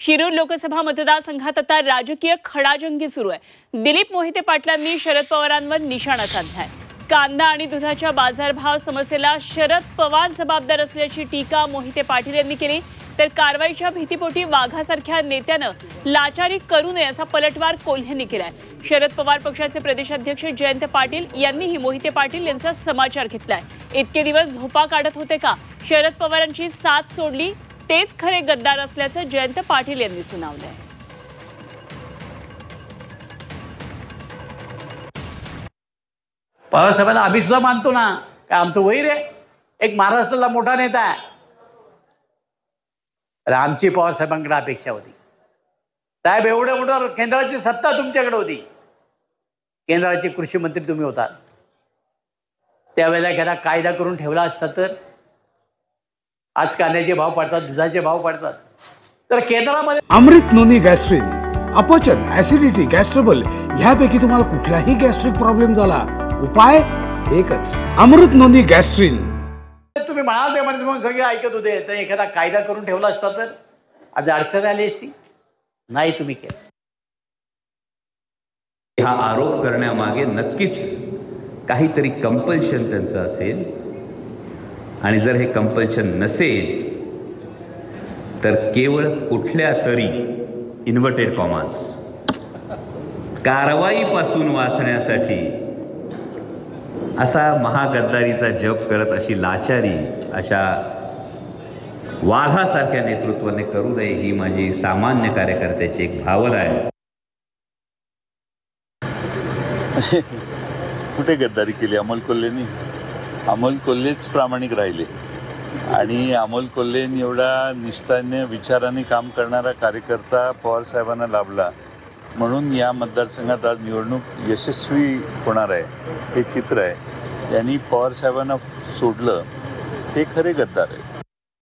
शिरूर लोकसभा मतदारसंघात आता राजकीय खडाजंगी सुरू आहे। दिलीप मोहिते पाटलांनी शरद पवारांवर निशाणा साधलाय। कांदा आणि दुधाच्या बाजारभाव समस्येला शरद पवार जबाबदार असल्याची टीका मोहिते पाटील यांनी केली। तर कारवाईच्या भीतीपोटी वाघासारख्या नेत्यानं लाचारी करू नये असा पलटवार कोल्हेंनी केलाय। शरद पवार पक्षाचे प्रदेशाध्यक्ष जयंत पाटील यांनीही मोहिते पाटील यांचा समाचार घेतलाय। इतके दिवस झोपा काढत होते का? शरद पवारांची साथ सोडली तेच खरे गद्दार असल्याचं जयंत पाटील यांनी सुनावलंय। पवारसाहेबांना आम्ही सुद्धा मानतो ना, काय आमचं वैर आहे? एक महाराष्ट्राला मोठा नेता आहे, तर आमची पवारसाहेबांकडे अपेक्षा होती। साहेब, एवढं मोठं केंद्राची सत्ता तुमच्याकडे होती, केंद्राचे कृषी मंत्री तुम्ही होता, त्यावेळेला एखादा कायदा करून ठेवला असता तर आज कांद्याचे भाव पडतात, दुधाचे भाव पडतात, तर केंद्रामध्ये अमृत नोनी गॅस्ट्रिन, अपचन, ऍसिडिटी, गॅस्ट्रबल ह्यापैकी तुम्हाला कुठलाही गॅस्ट्रिक प्रॉब्लेम झाला, उपाय एकच, अमृत नोनी गॅस्ट्रिन। तुम्ही म्हणाल ते म्हणून सगळे ऐकत होते, तर एखादा कायदा करून ठेवला असता तर आज अडचण आली असती, नाही तुम्ही केलं। हा आरोप करण्यामागे नक्कीच काहीतरी कंपल्शन त्यांचं असेल, आणि जर हे कंपल्शन नसेल तर केवळ कुठल्या तरी इन्व्हर्टेड कॉमास कारवाईपासून वाचण्यासाठी असा महागद्दारीचा जप करत अशी लाचारी अशा वाघासारख्या नेतृत्वाने करू नये, ही माझी सामान्य कार्यकर्त्याची एक भावना आहे। कुठे गद्दारी केली अमोल कोल्हेंनी? अमोल कोल्हेच प्रामाणिक राहिले, आणि अमोल कोल्हेंनी एवढा निष्ठाने विचाराने काम करणारा कार्यकर्ता पवार साहेबांना लाभला, म्हणून या मतदारसंघात आज निवडणूक यशस्वी होणार आहे हे चित्र आहे। यांनी पवार साहेबांना सोडलं, ते खरे गद्दार आहे।